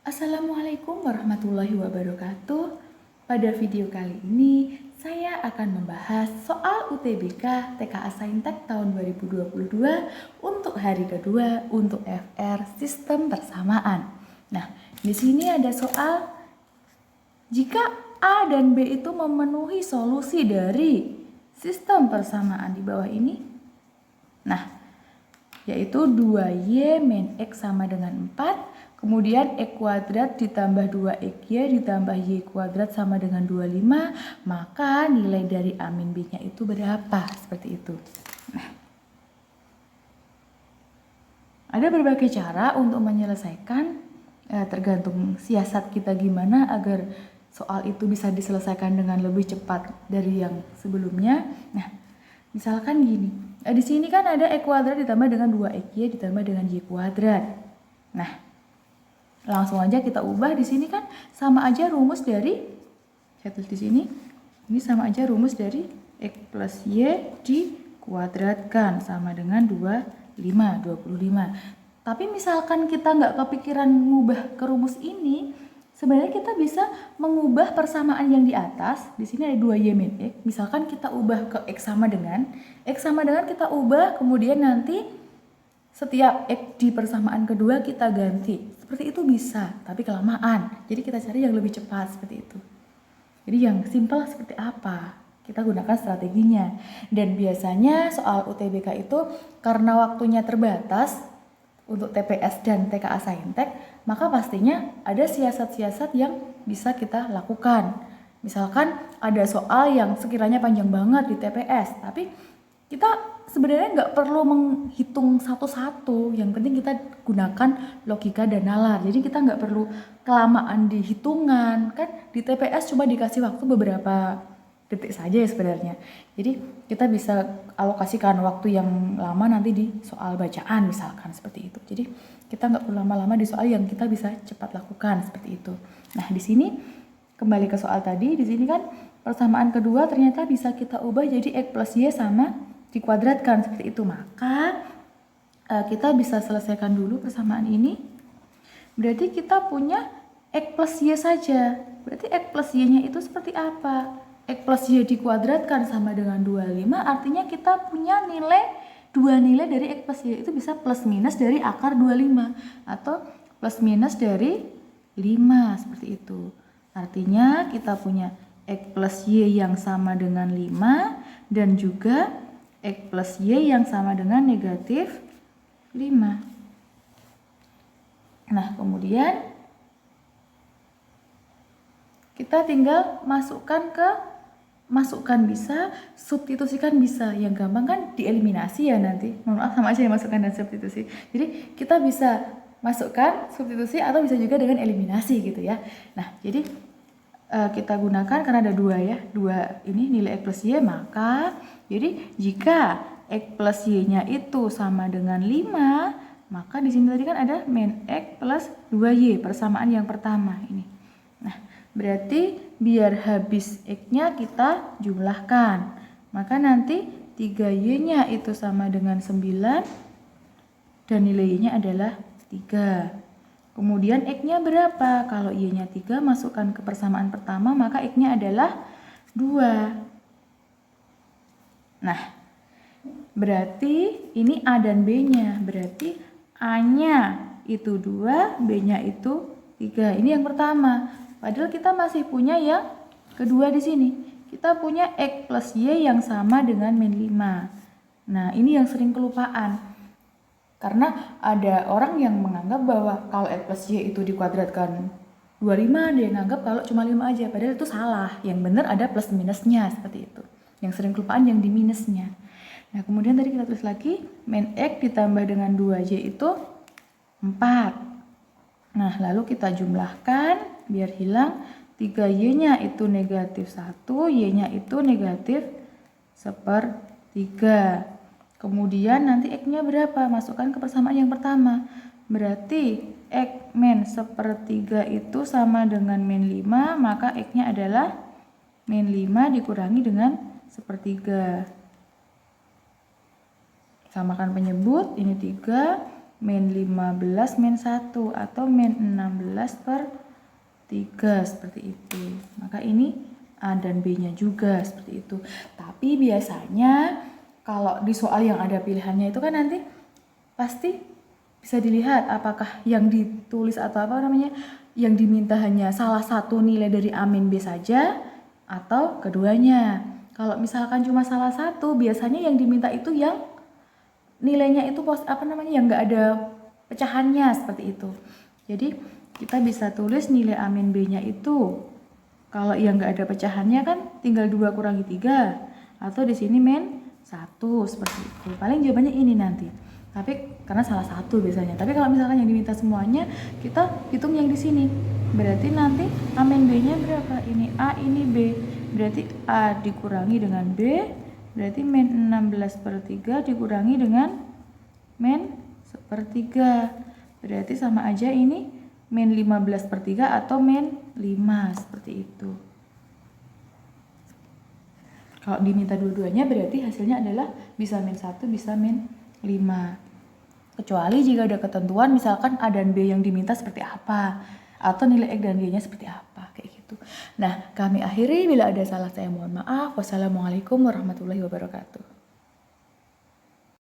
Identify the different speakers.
Speaker 1: Assalamualaikum warahmatullahi wabarakatuh. Pada video kali ini, saya akan membahas soal UTBK TKA Saintek tahun 2022 untuk hari kedua untuk FR Sistem Persamaan. Nah, di sini ada soal jika A dan B itu memenuhi solusi dari sistem persamaan di bawah ini. Nah, yaitu 2y min X sama dengan 4. Kemudian X kuadrat ditambah 2XY ditambah Y kuadrat sama dengan 25, maka nilai dari A min B-nya itu berapa? Seperti itu. Nah, ada berbagai cara untuk menyelesaikan, tergantung siasat kita gimana agar soal itu bisa diselesaikan dengan lebih cepat dari yang sebelumnya. Nah, misalkan gini, di sini kan ada X kuadrat ditambah dengan 2XY ditambah dengan Y kuadrat. Nah, langsung aja kita ubah. Di sini kan sama aja rumus dari, saya tulis di sini, ini sama aja rumus dari X plus Y dikuadratkan sama dengan 25. Tapi misalkan kita nggak kepikiran mengubah ke rumus ini, sebenarnya kita bisa mengubah persamaan yang di atas. Di sini ada 2Y min X, misalkan kita ubah ke X sama dengan kita ubah, kemudian nanti setiap X di persamaan kedua kita ganti. Seperti itu bisa, tapi kelamaan. Jadi kita cari yang lebih cepat seperti itu. Jadi yang simpel seperti apa? Kita gunakan strateginya. Dan biasanya soal UTBK itu karena waktunya terbatas untuk TPS dan TKA Saintek, maka pastinya ada siasat-siasat yang bisa kita lakukan. Misalkan ada soal yang sekiranya panjang banget di TPS, tapi kita sebenarnya nggak perlu menghitung satu-satu, yang penting kita gunakan logika dan nalar. Jadi kita nggak perlu kelamaan di hitungan, kan di TPS cuma dikasih waktu beberapa detik saja ya sebenarnya. Jadi kita bisa alokasikan waktu yang lama nanti di soal bacaan misalkan seperti itu. Jadi kita nggak perlu lama-lama di soal yang kita bisa cepat lakukan seperti itu. Nah, di sini kembali ke soal tadi, di sini kan persamaan kedua ternyata bisa kita ubah jadi X plus Y sama dikuadratkan seperti itu. Maka kita bisa selesaikan dulu persamaan ini. Berarti kita punya X plus Y saja. Berarti X plus Y-nya itu seperti apa? X plus Y dikuadratkan sama dengan 25, artinya kita punya dua nilai dari X plus Y. Itu bisa plus minus dari akar 25 atau plus minus dari 5 seperti itu. Artinya kita punya X plus Y yang sama dengan 5 dan juga X plus Y yang sama dengan negatif 5. Nah, kemudian kita tinggal masukkan bisa, substitusikan bisa. Yang gampang kan dieliminasi ya nanti. Mohon maaf, sama aja ya masukkan dan substitusi. Jadi kita bisa masukkan, substitusi, atau bisa juga dengan eliminasi gitu ya. Nah, jadi kita gunakan karena ada dua ini nilai X plus Y, maka jadi jika X plus Y-nya itu sama dengan 5, maka di sini tadi kan ada min X plus 2Y, persamaan yang pertama ini. Nah, berarti biar habis X-nya kita jumlahkan. Maka nanti 3Y-nya itu sama dengan 9 dan nilai Y-nya adalah 3. Kemudian X-nya berapa? Kalau Y-nya 3, masukkan ke persamaan pertama, maka X-nya adalah 2. Nah, berarti ini A dan B-nya. Berarti A-nya itu 2, B-nya itu 3. Ini yang pertama. Padahal kita masih punya yang kedua di sini. Kita punya X plus Y yang sama dengan min 5. Nah, ini yang sering kelupaan. Karena ada orang yang menganggap bahwa kalau X plus Y itu dikuadratkan 25, dia nganggap kalau cuma 5 aja. Padahal itu salah. Yang benar ada plus minusnya seperti itu. Yang sering kelupaan yang di minusnya. Nah, kemudian tadi kita tulis lagi, min X ditambah dengan 2Y itu 4. Nah, lalu kita jumlahkan biar hilang. 3Y-nya itu negatif 1, Y-nya itu negatif 1/3. Kemudian nanti X-nya berapa? Masukkan ke persamaan yang pertama. Berarti X min 1/3 itu sama dengan min 5, maka X-nya adalah min 5 dikurangi dengan 1/3. Samakan penyebut, ini 3, min 15 min 1 atau min 16 per 3 seperti itu. Maka ini A dan B-nya juga seperti itu. Tapi biasanya kalau di soal yang ada pilihannya itu kan nanti pasti bisa dilihat apakah yang ditulis atau yang diminta hanya salah satu nilai dari A min B saja atau keduanya. Kalau misalkan cuma salah satu, biasanya yang diminta itu yang nilainya itu yang nggak ada pecahannya seperti itu. Jadi kita bisa tulis nilai A min B-nya itu, kalau yang nggak ada pecahannya kan tinggal 2 kurangi 3, atau di sini min 1 seperti itu. Paling jawabannya ini nanti. Tapi karena salah satu biasanya. Tapi kalau misalkan yang diminta semuanya, kita hitung yang di sini. Berarti nanti A min B-nya berapa? Ini A, ini B. Berarti A dikurangi dengan B, berarti min 16 per 3 dikurangi dengan min 1/3. Berarti sama aja ini min 15 per 3 atau min 5 seperti itu. Kalau diminta dua-duanya berarti hasilnya adalah bisa min 1, bisa min 5. Kecuali jika ada ketentuan misalkan A dan B yang diminta seperti apa, atau nilai X dan Y-nya seperti apa, kayak gitu. Nah, kami akhiri, bila ada salah saya mohon maaf. Wassalamualaikum warahmatullahi wabarakatuh.